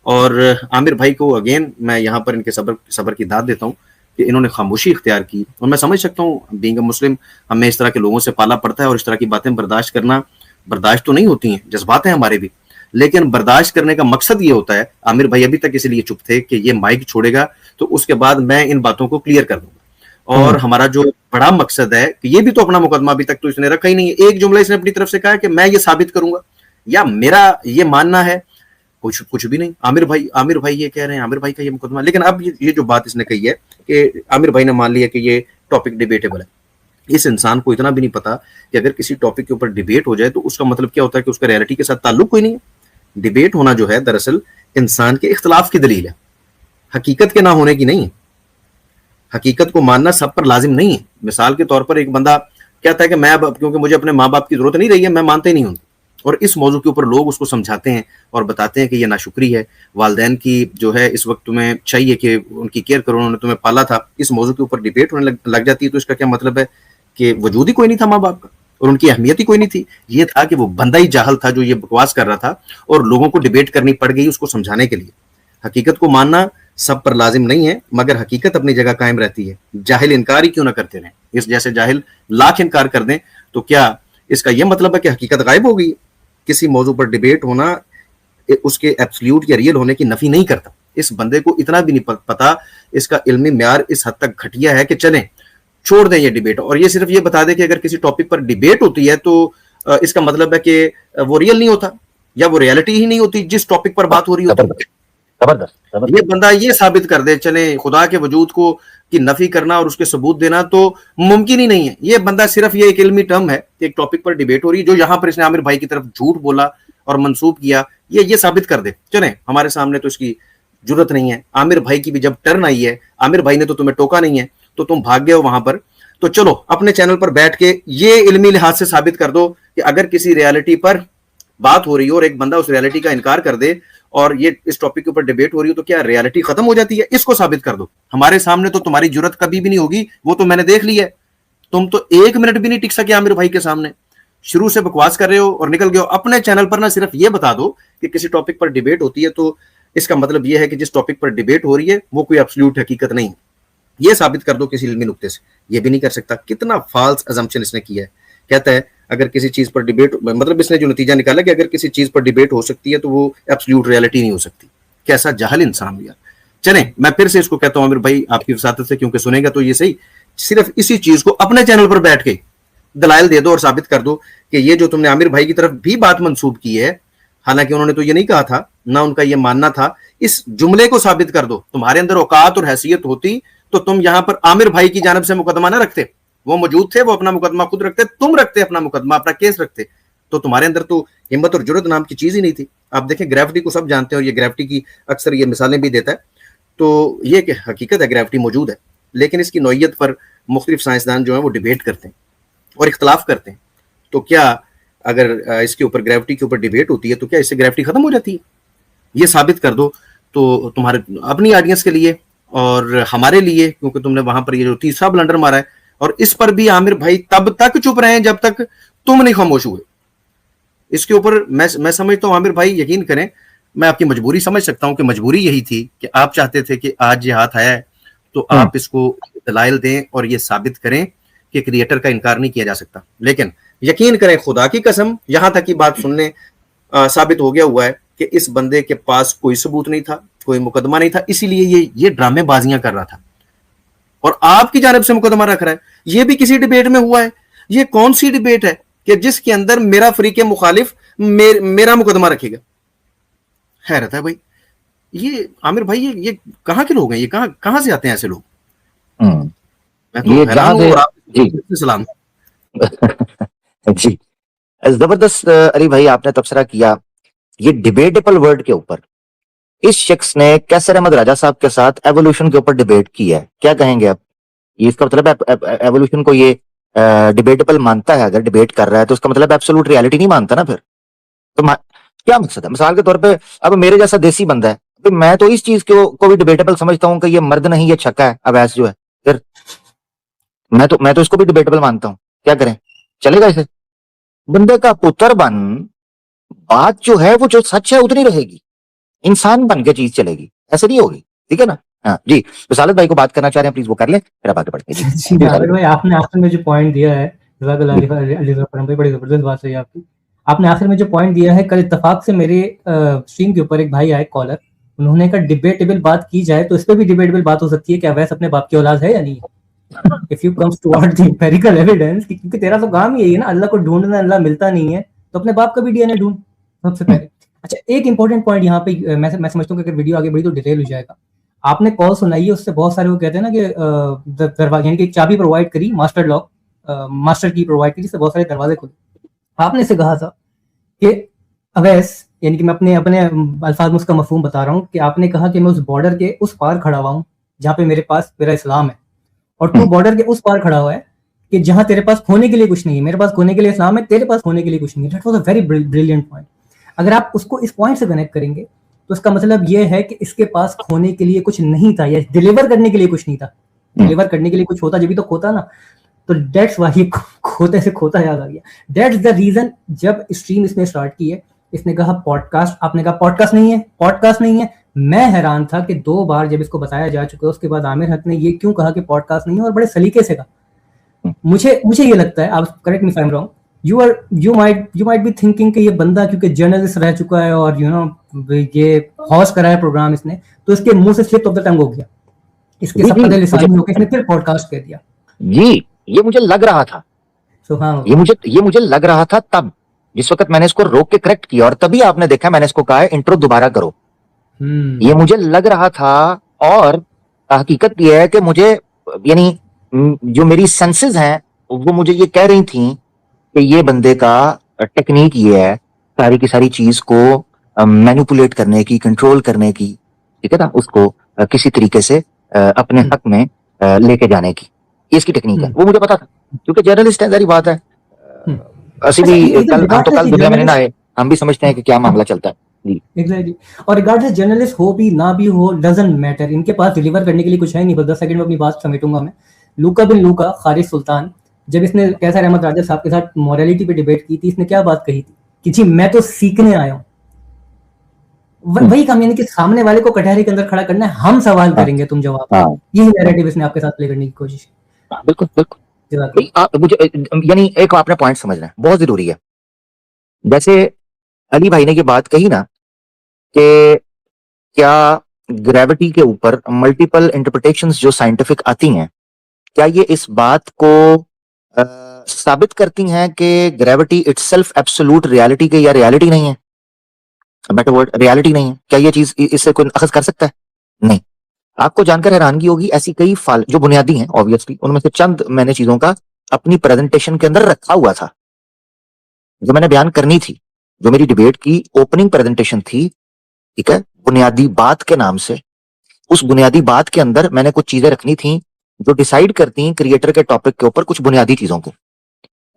اور عامر بھائی کو اگین میں یہاں پر ان کے صبر کی داد دیتا ہوں کہ انہوں نے خاموشی اختیار کی. اور میں سمجھ سکتا ہوں بینگ اے مسلم ہمیں اس طرح کے لوگوں سے پالا پڑتا ہے اور اس طرح کی باتیں برداشت کرنا برداشت تو نہیں ہوتی ہیں، جذبات ہیں ہمارے بھی، لیکن برداشت کرنے کا مقصد یہ ہوتا ہے. عامر بھائی ابھی تک اسی لیے چپ تھے کہ یہ مائک چھوڑے گا تو اس کے بعد میں ان باتوں کو کلیئر کر دوں گا. اور ہمارا جو بڑا مقصد ہے کہ یہ بھی تو اپنا مقدمہ ابھی تک تو اس نے رکھا ہی نہیں ہے. ایک جملہ اس نے اپنی طرف سے کہا کہ میں یہ ثابت کروں گا یا میرا یہ ماننا ہے، کچھ بھی نہیں. عامر بھائی یہ کہہ رہے ہیں، عامر بھائی کا یہ مقدمہ. لیکن اب یہ جو بات اس نے کہی ہے کہ عامر بھائی نے مان لیا کہ یہ ٹاپک ڈیبیٹیبل ہے. اس انسان کو اتنا بھی نہیں پتا کہ اگر کسی ٹاپک کے اوپر ڈیبیٹ ہو جائے تو اس کا مطلب کیا ہوتا ہے کہ اس کا ریالٹی کے ساتھ تعلق کوئی نہیں ہے. ڈیبیٹ ہونا جو ہے دراصل انسان کے اختلاف کی دلیل ہے، حقیقت کے نہ ہونے کی نہیں ہے. حقیقت کو ماننا سب پر لازم نہیں ہے. مثال کے طور پر ایک بندہ کہتا ہے کہ میں کیونکہ مجھے اپنے ماں باپ کی ضرورت نہیں رہی ہے میں مانتے ہی نہیں ہوں، اور اس موضوع کے اوپر لوگ اس کو سمجھاتے ہیں اور بتاتے ہیں کہ یہ ناشکری ہے، والدین کی جو ہے اس وقت تمہیں چاہیے کہ ان کی کیئر کرو، انہوں نے تمہیں پالا تھا. اس موضوع کے اوپر ڈیبیٹ ہونے لگ جاتی ہے تو اس کا کیا مطلب ہے کہ وجود ہی کوئی نہیں تھا ماں باپ کا اور ان کی اہمیت ہی کوئی نہیں تھی. یہ تھا کہ وہ بندہ ہی جاہل تھا جو یہ بکواس کر رہا تھا اور لوگوں کو ڈیبیٹ کرنی پڑ گئی اس کو سمجھانے کے لیے. حقیقت کو ماننا سب پر لازم نہیں ہے مگر حقیقت اپنی جگہ قائم رہتی ہے. جاہل انکار ہی کیوں نہ کرتے رہیں، اس جیسے جاہل لاکھ انکار کر دیں تو کیا اس کا یہ مطلب ہے کہ حقیقت غائب ہو گئی؟ کسی موضوع پر ڈیبیٹ ہونا اس کے ایبسلیوٹ یا ریئل ہونے کی نفی نہیں کرتا. اس بندے کو اتنا بھی نہیں پتا، اس کا علمی معیار اس حد تک گھٹیا ہے کہ چلیں چھوڑ دیں یہ ڈیبیٹ، اور یہ صرف یہ بتا دے کہ اگر کسی ٹاپک پر ڈیبیٹ ہوتی ہے تو اس کا مطلب ہے کہ وہ ریئل نہیں ہوتا یا وہ ریالٹی ہی نہیں ہوتی جس ٹاپک پر بات ہو رہی ہوتی ہے. یہ بندہ یہ ثابت کر دے چلیں خدا کے وجود کو کی نفی کرنا اور اس کے ثبوت دینا تو ممکن ہی نہیں ہے. یہ بندہ صرف یہ ایک علمی ٹرم ہے کہ ایک ٹاپک پر ڈیبیٹ ہو رہی ہے جو یہاں پر اس نے عامر بھائی کی طرف جھوٹ بولا اور منسوب کیا، یہ ثابت کر دے چلیں ہمارے سامنے تو اس کی ضرورت نہیں ہے. عامر بھائی کی بھی جب ٹرن آئی ہے، عامر بھائی نے تو تمہیں ٹوکا نہیں ہے تو تم بھاگ گئے ہو وہاں پر، تو چلو اپنے چینل پر بیٹھ کے یہ علمی لحاظ سے ثابت کر دو کہ اگر کسی ریالٹی پر بات ہو رہی ہو اور ایک بندہ اس ریالٹی کا انکار کر دے اور یہ اس ٹاپک کے اوپر ڈیبیٹ ہو رہی ہو تو کیا ریالٹی ختم ہو جاتی ہے؟ اس کو ثابت کر دو. ہمارے سامنے تو تمہاری جرت کبھی بھی نہیں ہوگی، وہ تو میں نے دیکھ لی ہے. تم تو 1 منٹ بھی نہیں ٹک سکے عامر بھائی کے سامنے، شروع سے بکواس کر رہے ہو اور نکل گئے ہو. اپنے چینل پر نہ صرف یہ بتا دو کہ کسی ٹاپک پر ڈیبیٹ ہوتی ہے تو اس کا مطلب یہ ہے کہ جس ٹاپک پر ڈیبیٹ ہو رہی ہے وہ کوئی ایبسلیوٹ حقیقت نہیں، یہ ثابت کر دو کسی علمی نقطے سے. یہ بھی نہیں کر سکتا. کتنا فالس ازمپشن اس نے کیا ہے. کہتا ہے اگر کسی چیز پر ڈیبیٹ، مطلب اس نے جو نتیجہ نکالا کہ اگر کسی چیز پر ڈیبیٹ ہو سکتی ہے تو وہ ایبسلیوٹ ریالٹی نہیں ہو سکتی. کیسا جاہل انسان ہو یار. چلیں میں پھر سے اس کو کہتا ہوں عامر بھائی آپ کی وساطت سے، کیونکہ سنے گا تو یہ صحیح، صرف اسی چیز کو اپنے چینل پر بیٹھ کے دلائل دے دو اور ثابت کر دو کہ یہ جو تم نے عامر بھائی کی طرف بھی بات منسوب کی ہے، حالانکہ انہوں نے تو یہ نہیں کہا تھا، نہ ان کا یہ ماننا تھا، اس جملے کو ثابت کر دو. تمہارے اندر اوقات اور حیثیت ہوتی تو تم یہاں پر عامر بھائی کی جانب سے مقدمہ نہ رکھتے. وہ موجود تھے، وہ اپنا مقدمہ خود رکھتے، تم رکھتے اپنا مقدمہ، اپنا کیس رکھتے. تو تمہارے اندر تو ہمت اور جرت نام کی چیز ہی نہیں تھی. آپ دیکھیں گریوٹی کو سب جانتے ہیں اور یہ گریوٹی کی اکثر یہ مثالیں بھی دیتا ہے. تو یہ کہ حقیقت ہے گریوٹی موجود ہے, لیکن اس کی نوعیت پر مختلف سائنسدان جو ہیں وہ ڈیبیٹ کرتے ہیں اور اختلاف کرتے ہیں. تو کیا اگر اس کے اوپر گریوٹی کے اوپر ڈیبیٹ ہوتی ہے تو کیا اس سے گریوٹی ختم ہو جاتی ہے؟ یہ ثابت کر دو تو تمہارے اپنی آڈینس کے لیے اور ہمارے لیے, کیونکہ تم نے وہاں پر یہ جو تیسرا بلنڈر مارا ہے, اور اس پر بھی عامر بھائی تب تک چپ رہے ہیں جب تک تم نہیں خاموش ہوئے. اس کے اوپر میں سمجھتا ہوں عامر بھائی یقین کریں, میں آپ کی مجبوری سمجھ سکتا ہوں کہ مجبوری یہی تھی کہ آپ چاہتے تھے کہ آج یہ ہاتھ آیا ہے تو آپ اس کو دلائل دیں اور یہ ثابت کریں کہ کریٹر کا انکار نہیں کیا جا سکتا. لیکن یقین کریں خدا کی قسم, یہاں تک کی بات سننے ثابت ہو گیا ہوا ہے کہ اس بندے کے پاس کوئی ثبوت نہیں تھا, کوئی مقدمہ نہیں تھا, اسی لیے یہ ڈرامے بازیاں کر رہا تھا اور آپ کی جانب سے مقدمہ رکھ رہا ہے. یہ بھی کسی ڈیبیٹ میں ہوا ہے؟ یہ کون سی ڈیبیٹ ہے کہ جس کے اندر میرا فریق مخالف میرا مقدمہ رکھے گا؟ حیرت ہے بھائی. یہ عامر بھائی یہ کہاں کے لوگ ہیں؟ یہ کہاں سے آتے ہیں ایسے لوگ؟ میں تو حیران ہوں. اور آپ سلام. جی زبردست علی بھائی, آپ نے تبصرہ کیا یہ ڈیبیٹیبل ورڈ کے اوپر. اس شخص نے کیسر احمد راجہ صاحب کے ساتھ ایوولوشن کے اوپر ڈیبیٹ کی ہے. کیا کہیں گے آپ؟ یہ اس کا مطلب ہے ایوولوشن کو یہ ڈیبیٹیبل مانتا ہے, اگر ڈیبیٹ کر رہا ہے تو اس کا مطلب ایبسولوٹ ریالٹی نہیں مانتا نا. پھر تو کیا مقصد ہے؟ مثال کے طور پہ اب میرے جیسا دیسی بندہ ہے, میں تو اس چیز کو بھی ڈیبیٹیبل سمجھتا ہوں کہ یہ مرد نہیں یہ چھکا ہے اویس جو ہے. پھر میں تو اس کو بھی ڈیبیٹیبل مانتا ہوں. کیا کریں؟ چلے گا اسے؟ بندے کا پتر بن, بات جو ہے وہ جو سچ ہے اتنی رہے گی, انسان بن کے چیز چلے گی, ایسے نہیں ہوگی. ٹھیک ہے نا؟ ہاں جی, رسالت بھائی کو بات کرنا چاہ رہے ہیں, پلیز وہ کر لیں, پھر آپ آگے بڑھتے ہیں. جی بھائی, آپ نے آخر میں جو پوائنٹ دیا ہے, جزاک اللہ علی بھائی, بڑی زبردست بات ہے آپ کی. آپ نے آخر میں جو پوائنٹ دیا ہے, کل اتفاق سے میرے اسٹریم کے اوپر ایک بھائی آئے کالر, انہوں نے کہا ڈیبیٹیبل بات کی جائے تو اس پہ بھی ڈیبیٹیبل بات ہو سکتی ہے کہ اویس اپنے باپ کی اولاد ہے یا نہیں. If you comes toward the empirical evidence, کیونکہ تیرا تو کام یہی ہے نا, اللہ کو ڈھونڈنا, اللہ ملتا نہیں ہے تو اپنے باپ کا بھی ڈی این اے ڈھونڈ سب سے پہلے. اچھا, ایک امپورٹنٹ پوائنٹ یہاں پہ میں سمجھتا ہوں کہ اگر ویڈیو آگے بڑھی تو ڈیٹیل ہو جائے گا. آپ نے کال سنائی ہے, اس سے بہت سارے وہ کہتے ہیں نا کہ دروازے, یعنی کہ ایک چابی پرووائڈ کری, ماسٹر لاک, ماسٹر کی پرووائڈ کری, اس سے بہت سارے دروازے کھلے. آپ نے اسے کہا تھا کہ اویس, یعنی کہ میں اپنے الفاظ میں اس کا مفہوم بتا رہا ہوں, کہ آپ نے کہا کہ میں اس بارڈر کے اس پار کھڑا ہوا ہوں جہاں پہ میرے پاس میرا اسلام ہے, اور تو بارڈر کے اس پار کھڑا ہوا ہے کہ جہاں تیرے پاس کھونے کے لیے کچھ نہیں ہے, میرے پاس کھونے کے لیے اسلام ہے, تیرے پاس کھونے کے لیے کچھ نہیں ہے. That was a very brilliant point. اگر آپ اس کو اس پوائنٹ سے کنیکٹ کریں گے تو اس کا مطلب یہ ہے کہ اس کے پاس کھونے کے لیے کچھ نہیں تھا, یا ڈیلیور کرنے کے لیے کچھ نہیں تھا. ڈیلیور کرنے کے لیے کچھ ہوتا جبھی تو کھوتا نا. تو دیٹس وائی کھوتے سے کھوتا یاد آ گیا. That's the reason. جب اسٹریم اس نے اسٹارٹ کی ہے, اس نے کہا پوڈ کاسٹ, آپ نے کہا پوڈ کاسٹ نہیں ہے, پوڈ کاسٹ نہیں ہے. میں حیران تھا کہ 2 بار جب اس کو بتایا جا چکا ہے, اس کے بعد عامر حق نے یہ کیوں کہا کہ پوڈ کاسٹ نہیں ہے, اور بڑے سلیقے سے کہا. مجھے یہ لگتا ہے, آپ correct me if I am wrong, you might be thinking کہ یہ بندہ کیونکہ جرنلسٹ رہ چکا ہے اور یہ ہوسٹ کرا ہے پروگرام اس نے, تو اس کے منہ سے سلپ آف دا ٹنگ ہو گیا, اس کے سب پتہ لسانی ہو کے اس نے پھر پوڈ کاسٹ کہہ دیا. جی یہ مجھے لگ رہا تھا, یہ مجھے لگ رہا تھا تب جس وقت میں نے اس کو روک کے کریکٹ کیا, اور تبھی آپ نے دیکھا میں نے اس کو کہا ہے انٹرو دوبارہ کرو. یہ مجھے لگ رہا تھا, اور حقیقت یہ ہے کہ مجھے, یعنی جو میری سینسز ہیں وہ مجھے یہ کہہ رہی تھیں کہ یہ بندے کا ٹیکنیک یہ ہے ساری کی ساری چیز کو مینیپولیٹ کرنے کی, کنٹرول کرنے کی, ٹھیک ہے نا, اس کو کسی طریقے سے اپنے حق میں لے کے جانے کی, اس کی ٹیکنیک ہے. وہ مجھے پتا تھا کیونکہ جرنلسٹ ہے, ظاہری بات ہے. اسی بھی ہم تو کل دنیا میں نہیں آئے, ہم بھی سمجھتے ہیں کہ کیا معاملہ چلتا ہے. اور ریگارڈلیس جرنلسٹ ہو بھی نہ بھی ہو, ڈزنٹ میٹر, ان کے پاس ڈیلیور کرنے کے لیے کچھ ہے نہیں. بس 10 سیکنڈ میں اپنی بات سمیٹوں گا میں. لوکا بن لوکا, خالد سلطان, جب اس نے کیسر احمد راجہ صاحب کے ساتھ مورالٹی پہ ڈیبیٹ کی تھی, اس نے کیا بات کہی تھی کہ جی میں تو سیکھنے آیا ہوں. وہی کام, یعنی کہ سامنے والے کو کٹہرے کے اندر کھڑا کرنا ہے, ہم سوال کریں گے تم جواب. یہی نیریٹو اس نے آپ کے ساتھ پلے کرنے کی کوشش کی. بالکل بالکل. مجھے یعنی ایک آپ نے پوائنٹ سمجھنا ہے, بہت ضروری ہے. جیسے علی بھائی نے یہ بات کہی نا کہ کیا گریوٹی کے اوپر ملٹیپل انٹرپریٹیشنز جو سائنٹیفک آتی ہیں, کیا یہ اس بات کو ثابت کرتی ہیں کہ gravity it self absolute reality کے, یا ریالٹی نہیں ہے, بیٹر ورڈ ریالٹی نہیں ہے؟ کیا یہ چیز اس سے کوئی اخذ کر سکتا ہے؟ نہیں. آپ کو جان کر حیرانگی ہوگی, ایسی کئی جو بنیادی ہیں obviously, ان میں سے چند میں نے چیزوں کا اپنی پریزنٹیشن کے اندر رکھا ہوا تھا. جو میں نے بیان کرنی تھی, جو میری ڈبیٹ کی اوپننگ پریزنٹیشن تھی, ٹھیک ہے, بنیادی بات کے نام سے, اس بنیادی بات کے اندر میں نے کچھ چیزیں رکھنی تھیں جو ڈیسائیڈ کرتی ہیں کریٹر کے ٹاپک کے اوپر کچھ بنیادی چیزوں کو.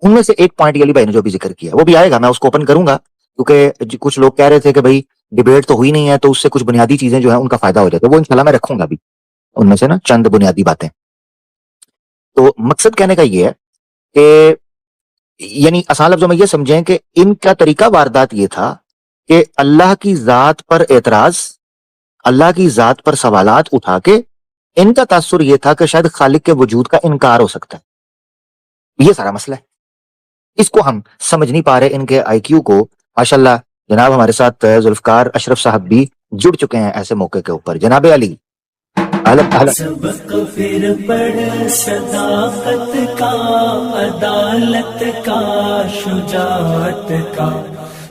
ان میں سے ایک پوائنٹ علی بھائی نے جو بھی ذکر کیا وہ بھی آئے گا, میں اس کو اوپن کروں گا, کیونکہ کچھ لوگ کہہ رہے تھے کہ بھائی ڈیبیٹ تو ہوئی نہیں ہے تو اس سے کچھ بنیادی چیزیں جو ہیں ان کا فائدہ ہو جاتا ہے, وہ انشاءاللہ میں رکھوں گا بھی ان میں سے نا چند بنیادی باتیں. تو مقصد کہنے کا یہ ہے کہ یعنی آسان لفظوں میں یہ سمجھیں کہ ان کا طریقہ واردات یہ تھا کہ اللہ کی ذات پر اعتراض, اللہ کی ذات پر سوالات اٹھا کے ان کا تاثر یہ تھا کہ شاید خالق کے وجود کا انکار ہو سکتا ہے. یہ سارا مسئلہ ہے, اس کو ہم سمجھ نہیں پا رہے. ان کے آئی کیو کو ماشاءاللہ جناب ہمارے ساتھ ذوالفقار اشرف صاحب بھی جڑ چکے ہیں ایسے موقع کے اوپر. جناب علی سبق پھر پڑھ صداقت کا, عدالت کا, شجاعت کا,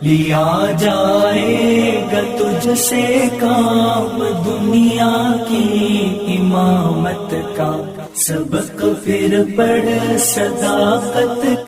لیا جائے گا تجھ سے کام دنیا کی امامت کا. سبق پھر پڑھ صداقت